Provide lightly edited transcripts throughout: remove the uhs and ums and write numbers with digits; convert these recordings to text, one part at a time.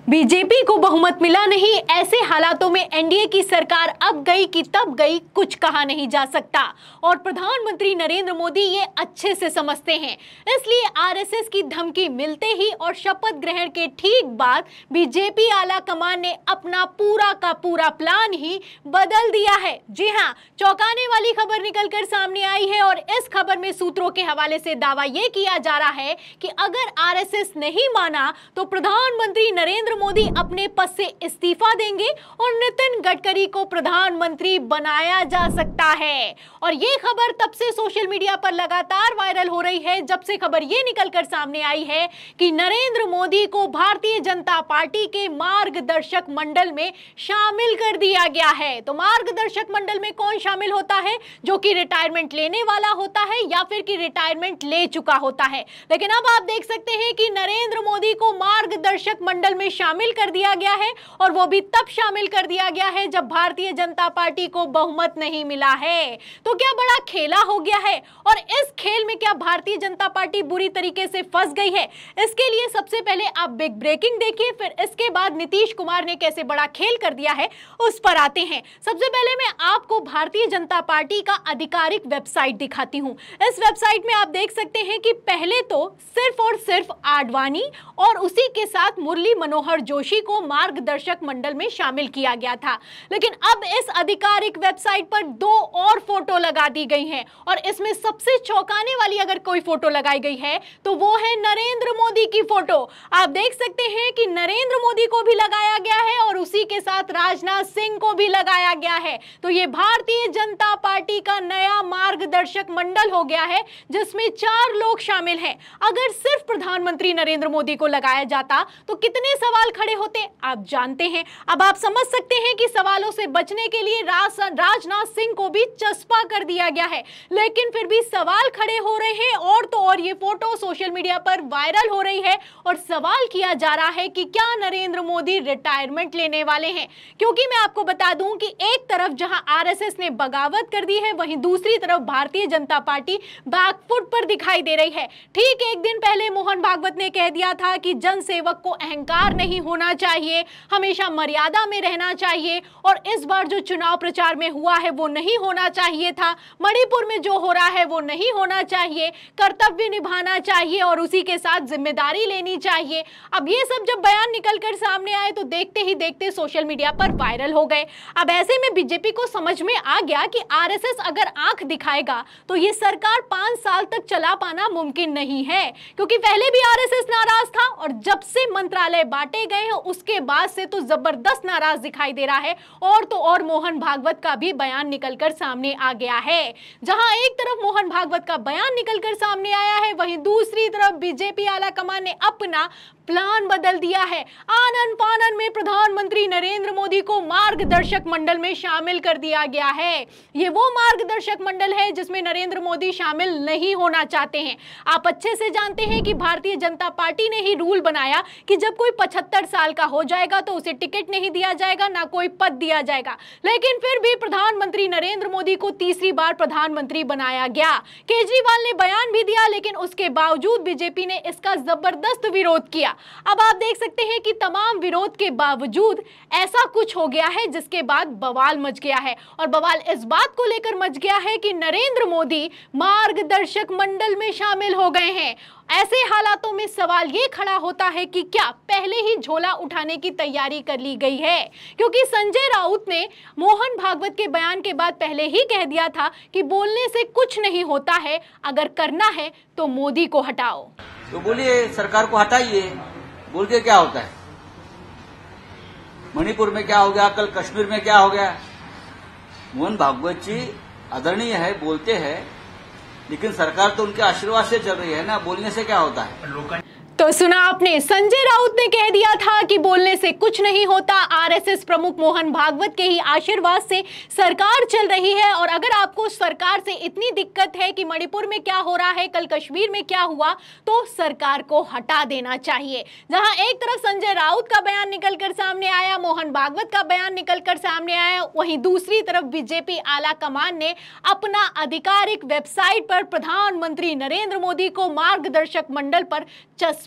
BJP को बहुमत मिला नहीं, ऐसे हालातों में एनडीए की सरकार अब गई कि तब गई, कुछ कहा नहीं जा सकता। और प्रधानमंत्री नरेंद्र मोदी ये अच्छे से समझते हैं, इसलिए आरएसएस की धमकी मिलते ही और शपथ ग्रहण के ठीक बाद बीजेपी आला कमान ने अपना पूरा का पूरा प्लान ही बदल दिया है। जी हां, चौंकाने वाली खबर निकलकर सामने आई है और इस खबर में सूत्रों के हवाले से दावा यह किया जा रहा है कि अगर आरएसएस नहीं माना तो प्रधानमंत्री नरेंद्र मोदी अपने पद से इस्तीफा देंगे और नितिन गडकरी को प्रधानमंत्री बनाया जा सकता है। और ये खबर तब से सोशल मीडिया पर लगातार वायरल हो रही है जब से खबर ये निकलकर सामने आई है कि नरेंद्र मोदी को भारतीय जनता पार्टी के मार्गदर्शक मंडल में शामिल कर दिया गया है। तो मार्गदर्शक मंडल में कौन शामिल होता है? जो कि रिटायरमेंट लेने वाला होता है या फिर कि रिटायरमेंट ले चुका होता है। लेकिन अब आप देख सकते हैं कि नरेंद्र मोदी को मार्गदर्शक मंडल में शामिल कर दिया गया है और वो भी तब शामिल कर दिया गया है जब भारतीय जनता पार्टी को बहुमत नहीं मिला है। तो क्या बड़ा खेला हो गया है और इस खेल में क्या भारतीय जनता पार्टी बुरी तरीके से फंस गई है? इसके लिए सबसे पहले आप बिग ब्रेकिंग देखिए, फिर इसके बाद नीतीश कुमार ने कैसे बड़ा खेल कर दिया है उस पर आते हैं। सबसे पहले मैं आपको भारतीय जनता पार्टी का आधिकारिक वेबसाइट दिखाती हूं। इस वेबसाइट में आप देख सकते हैं कि पहले तो सिर्फ और सिर्फ आडवाणी और उसी के साथ मुरली मनोहर जोशी को मार्गदर्शक मंडल में शामिल किया गया था, लेकिन अब इस आधिकारिक वेबसाइट पर दो और फोटो लगा दी गई हैं और इसमें सबसे चौंकाने वाली अगर कोई फोटो लगाई गई है तो वो है नरेंद्र मोदी की फोटो। आप देख सकते हैं कि नरेंद्र मोदी को भी लगाया गया है और उसी के साथ राजनाथ सिंह को भी लगाया गया है। तो ये भारतीय जनता पार्टी का नया मार्गदर्शक मंडल हो गया है जिसमें 4 लोग शामिल हैं। अगर सिर्फ प्रधानमंत्री नरेंद्र मोदी को लगाया जाता तो कितने सवाल खड़े होते आप जानते हैं। अब आप समझ सकते हैं कि सवालों से बचने के लिए राजनाथ सिंह को भी चस्पा कर दिया गया है, लेकिन फिर भी सवाल खड़े हो रहे हैं और तो और ये फोटो सोशल मीडिया पर वायरल हो रही है और सवाल किया जा रहा है कि क्या नरेंद्र मोदी रिटायरमेंट लेने वाले हैं? क्योंकि मैं आपको बता दूं कि एक तरफ जहां आरएसएस ने बगावत कर दी है, वहीं दूसरी तरफ भारतीय जनता पार्टी बैकफुट पर दिखाई दे रही है। ठीक एक दिन पहले मोहन भागवत ने कह दिया था कि जनसेवक को अहंकार नहीं होना चाहिए, हमेशा मर्यादा में रहना चाहिए और इस बार जो चुनाव प्रचार में हुआ है वो नहीं होना चाहिए था, मणिपुर में जो हो रहा है वो नहीं होना चाहिए, कर्तव्य निभाना चाहिए और उसी के साथ जिम्मेदारी लेनी चाहिए। अब ये सब जब बयान निकलकर सामने आए तो देखते ही देखते सोशल मीडिया पर वायरल हो गए। अब ऐसे में बीजेपी को समझ में आ गया कि आरएसएस अगर आंख दिखाएगा तो ये सरकार 5 साल तक चला पाना मुमकिन नहीं है, क्योंकि पहले भी आरएसएस नाराज था और जब से मंत्रालय बांटे गए हैं उसके बाद से तो जबरदस्त नाराज दिखाई दे रहा है। और तो और मोहन भागवत का भी बयान निकलकर सामने आ गया है। जहां एक तरफ मोहन भागवत का बयान निकलकर सामने आया है, वहीं दूसरी तरफ बीजेपी आला कमान ने अपना प्लान बदल दिया है। आनन फानन में प्रधानमंत्री नरेंद्र मोदी को मार्गदर्शक मंडल में शामिल कर दिया गया है। ये वो मार्गदर्शक मंडल है जिसमें नरेंद्र मोदी शामिल नहीं होना चाहते हैं। आप अच्छे से जानते हैं कि भारतीय जनता पार्टी ने ही रूल बनाया कि जब कोई 75 साल का हो जाएगा तो उसे टिकट नहीं दिया जाएगा, ना कोई पद दिया जाएगा, लेकिन फिर भी प्रधानमंत्री नरेंद्र मोदी को तीसरी बार प्रधानमंत्री बनाया गया। केजरीवाल ने बयान भी दिया, लेकिन उसके बावजूद बीजेपी ने इसका जबरदस्त विरोध किया। अब आप देख सकते हैं कि तमाम विरोध के बावजूद ऐसा कुछ हो गया है जिसके बाद बवाल मच गया है और बवाल इस बात को लेकर मच गया है कि नरेंद्र मोदी मार्गदर्शक मंडल में शामिल हो गए हैं। ऐसे हालातों में सवाल ये खड़ा होता है कि क्या पहले ही झोला उठाने की तैयारी कर ली गई है? क्योंकि संजय राउत ने मोहन भागवत के बयान के बाद पहले ही कह दिया था कि बोलने से कुछ नहीं होता है, अगर करना है तो मोदी को हटाओ। तो बोलिए सरकार को हटाइए, बोल के क्या होता है? मणिपुर में क्या हो गया, कल कश्मीर में क्या हो गया? मोहन भागवत जी आदरणीय है, बोलते हैं, लेकिन सरकार तो उनके आशीर्वाद से चल रही है ना, बोलने से क्या होता है? तो सुना आपने, संजय राउत ने कह दिया था कि बोलने से कुछ नहीं होता, आरएसएस प्रमुख मोहन भागवत के ही आशीर्वाद से सरकार चल रही है। और अगर आपको सरकार से इतनी दिक्कत है कि मणिपुर में क्या हो रहा है, कल कश्मीर में क्या हुआ, तो सरकार को हटा देना चाहिए। जहां एक तरफ संजय राउत का बयान निकलकर सामने आया, मोहन भागवत का बयान निकलकर सामने आया, वहीं दूसरी तरफ बीजेपी आला कमान ने अपना आधिकारिक वेबसाइट पर प्रधानमंत्री नरेंद्र मोदी को मार्गदर्शक मंडल पर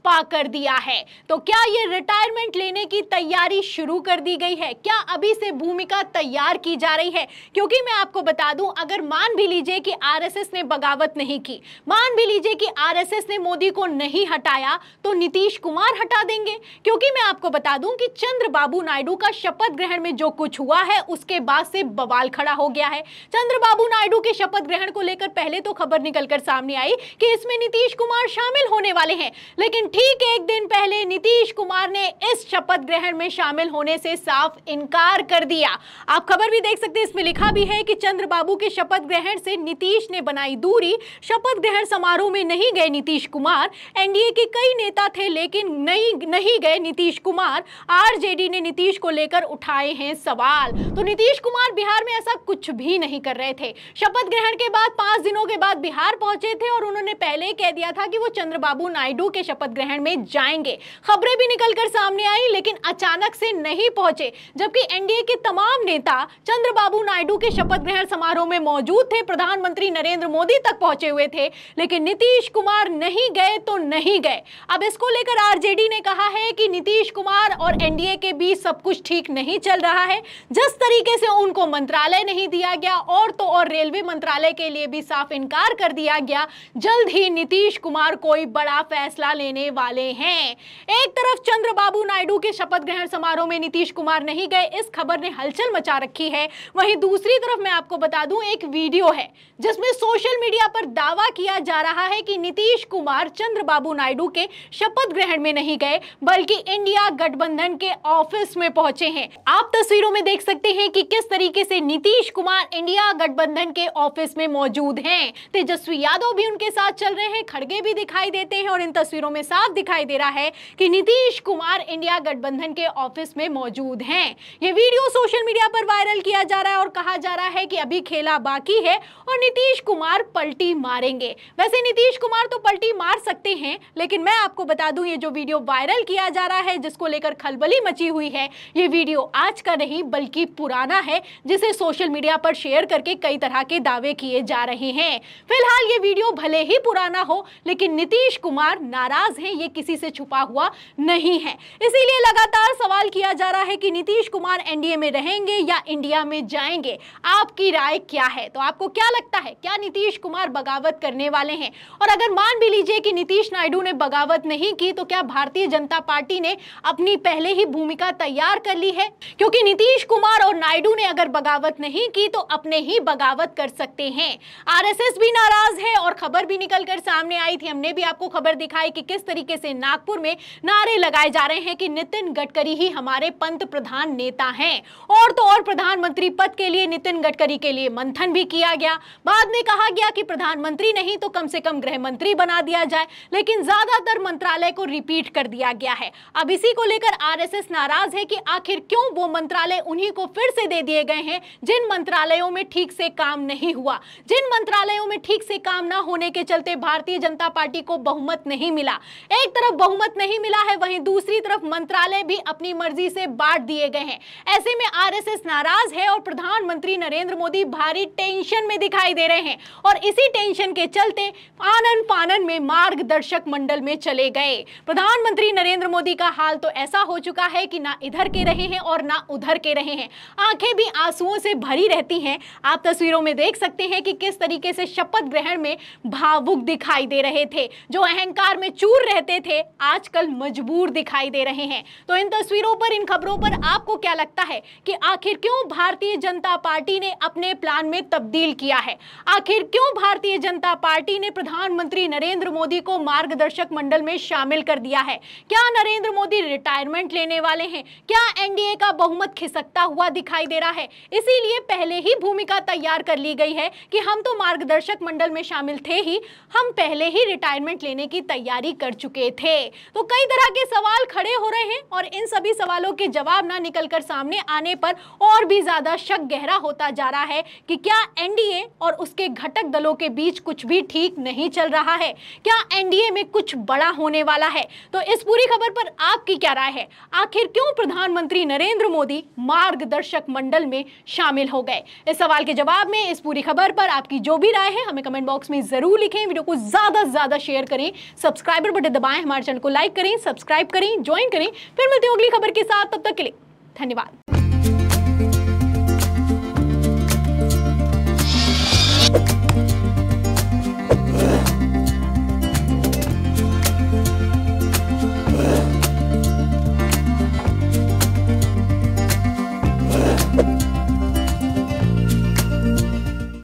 चस्पा कर दिया है। तो क्या ये रिटायरमेंट लेने की तैयारी शुरू कर दी गई है? क्या अभी से भूमिका तैयार की जा रही है? क्योंकि मैं आपको बता दूं, अगर मान भी लीजिए कि आरएसएस ने बगावत नहीं की, मान भी लीजिए कि आरएसएस ने मोदी को नहीं हटाया, तो नीतीश कुमार हटा देंगे। क्योंकि मैं आपको बता दूं कि चंद्रबाबू नायडू का शपथ ग्रहण में जो कुछ हुआ है उसके बाद से बवाल खड़ा हो गया है। चंद्रबाबू नायडू के शपथ ग्रहण को लेकर पहले तो खबर निकलकर सामने आई कि इसमें नीतीश कुमार शामिल होने वाले हैं, लेकिन ठीक एक दिन पहले नीतीश कुमार ने इस शपथ ग्रहण में शामिल होने से साफ इनकार कर दिया। आप खबर भी देख सकते हैं, इसमें लिखा भी है कि चंद्रबाबू के शपथ ग्रहण से नीतीश ने बनाई दूरी, शपथ ग्रहण समारोह में नहीं गए नीतीश कुमार। एनडीए के कई नेता थे लेकिन नहीं गए नीतीश कुमार। आरजेडी ने नीतीश को लेकर उठाए हैं सवाल। तो नीतीश कुमार बिहार में ऐसा कुछ भी नहीं कर रहे थे। शपथ ग्रहण के बाद 5 दिनों के बाद बिहार पहुंचे थे और उन्होंने पहले ही कह दिया था कि वो चंद्रबाबू नायडू के शपथ ग्रहण में जाएंगे। खबरें भी निकलकर सामने आई, लेकिन अचानक से नहीं पहुंचे, जबकि एनडीए के तमाम नेता चंद्रबाबू नायडू के शपथ ग्रहण समारोह में मौजूद थे। प्रधानमंत्री नरेंद्र मोदी तक पहुंचे हुए थे, लेकिन नीतीश कुमार नहीं गए तो नहीं गए। अब इसको लेकर आरजेडी ने कहा है कि नीतीश कुमार और एनडीए के बीच सब कुछ ठीक नहीं चल रहा है। जिस तरीके से उनको मंत्रालय नहीं दिया गया और तो और रेलवे मंत्रालय के लिए भी साफ इनकार कर दिया गया, जल्द ही नीतीश कुमार कोई बड़ा फैसला लेने वाले हैं। एक तरफ चंद्रबाबू नायडू के शपथ ग्रहण समारोह में नीतीश कुमार नहीं गए, इस खबर ने हलचल मचा रखी है। वहीं दूसरी तरफ मैं आपको बता दूं, एक वीडियो है जिसमें सोशल मीडिया पर दावा किया जा रहा है कि नीतीश कुमार चंद्रबाबू नायडू के शपथ ग्रहण में नहीं गए, बल्कि इंडिया गठबंधन के ऑफिस में पहुंचे हैं। आप तस्वीरों में देख सकते हैं कि किस तरीके से नीतीश कुमार इंडिया गठबंधन के ऑफिस में मौजूद हैं। तेजस्वी यादव भी उनके साथ चल रहे हैं, खड़गे भी दिखाई देते हैं और इन तस्वीरों में साफ दिखाई दे रहा है कि नीतीश कुमार इंडिया गठबंधन के ऑफिस में मौजूद हैं। ये वीडियो सोशल मीडिया पर वायरल किया जा रहा है और कहा जा रहा है कि अभी खेला बाकी है और नीतीश कुमार पलटी मारेंगे। वैसे नीतीश कुमार तो पलटी मार सकते हैं, लेकिन मैं आपको बता दूं, ये जो वीडियो वायरल किया जा रहा है जिसको लेकर खलबली मची हुई है, ये वीडियो आज का नहीं बल्कि पुराना है, जिसे सोशल मीडिया पर शेयर करके कई तरह के दावे किए जा रहे हैं। फिलहाल ये वीडियो भले ही पुराना हो, लेकिन नीतीश कुमार नाराज हैं, ये किसी से छुपा हुआ नहीं है। इसीलिए लगातार सवाल किया जा रहा है कि नीतीश कुमार एनडीए में रहेंगे या इंडिया में जाएंगे। आपकी राय क्या है? तो आपको क्या लगता है, क्या नीतीश कुमार बगावत करने वाले हैं? और अगर मान भी लीजिए कि नीतीश नायडू ने बगावत नहीं की, तो क्या भारतीय जनता पार्टी ने अपनी पहले ही भूमिका तैयार कर ली है? क्योंकि नीतीश कुमार और नायडू ने अगर बगावत नहीं की तो अपने ही बगावत कर सकते हैं। आरएसएस भी नाराज है और खबर भी निकलकर सामने आई थी, हमने भी आपको खबर दिखाई कि किस तरीके से नागपुर में नारे लगाए जा रहे हैं कि नितिन गडकरी ही हमारे पंत प्रधान नेता हैं। और तो और प्रधानमंत्री पद के लिए नितिन गडकरी के लिए मंथन भी किया गया। बाद में कहा गया कि प्रधानमंत्री नहीं तो कम से कम गृह मंत्री बना दिया जाए, लेकिन ज्यादातर मंत्रालय को रिपीट कर दिया गया है। अब इसी को लेकर आरएसएस नाराज है कि आखिर क्यों वो मंत्रालय उन्हीं को फिर से दे दिए गए हैं जिन मंत्रालयों में ठीक से काम नहीं हुआ, जिन मंत्रालयों में ठीक से काम ना होने के चलते भारतीय जनता पार्टी को बहुमत नहीं मिला। एक तरफ बहुमत नहीं मिला है, वहीं दूसरी तरफ मंत्रालय भी अपनी मर्जी से बांट दिए गए हैं। ऐसे में आरएसएस नाराज है और प्रधानमंत्री नरेंद्र मोदी भारी टेंशन में दिखाई दे रहे हैं और इसी टेंशन के चलते आनन फानन में मार्गदर्शक मंडल में चले गए। प्रधानमंत्री नरेंद्र मोदी का हाल तो ऐसा हो चुका है कि ना इधर के रहे हैं और ना उधर के रहे हैं, आंखें भी आंसुओं से भरी रहती हैं। आप तस्वीरों में देख सकते हैं कि किस तरीके से शपथ ग्रहण में भावुक दिखाई दे रहे थे। जो अहंकार में चूर रहते थे आजकल मजबूर दिखाई दे रहे हैं। तो इन तस्वीरों पर, इन खबरों पर आपको क्या लगता है कि आखिर क्यों भारतीय जनता पार्टी ने अपने प्लान में तब्दील किया है? आखिर क्यों भारतीय जनता पार्टी ने प्रधानमंत्री नरेंद्र मोदी को मार्गदर्शक मंडल में शामिल कर दिया है? क्या नरेंद्र मोदी रिटायरमेंट लेने वाले हैं? क्या एनडीए का बहुमत खिसकता हुआ दिखाई दे रहा है? इसीलिए पहले ही भूमिका तैयार कर ली गई है कि हम तो मार्गदर्शक मंडल में शामिल थे ही, हम पहले ही रिटायरमेंट लेने की तैयारी कर चुके थे। तो कई तरह के सवाल खड़े हो रहे हैं और इन सभी सवालों के जवाब ना निकलकर सामने आने पर और भी ज्यादा शक गहरा होता जा रहा है कि क्या एनडीए और उसके घटक दलों के बीच कुछ भी ठीक नहीं चल रहा है? क्या एनडीए में कुछ बड़ा होने वाला है? तो इस पूरी खबर पर आपकी क्या राय है? आखिर क्यों प्रधानमंत्री नरेंद्र मोदी मार्गदर्शक मंडल में शामिल हो गए? इस सवाल के जवाब में, इस पूरी खबर पर आपकी जो भी राय है हमें कमेंट बॉक्स में जरूर लिखें। वीडियो को ज्यादा से ज्यादा शेयर करें, सब्सक्राइबर बटन दबाएं, हमारे चैनल को लाइक करें, सब्सक्राइब करें, ज्वाइन करें। फिर मिलते हैं अगली खबर के साथ, तब तक के लिए धन्यवाद।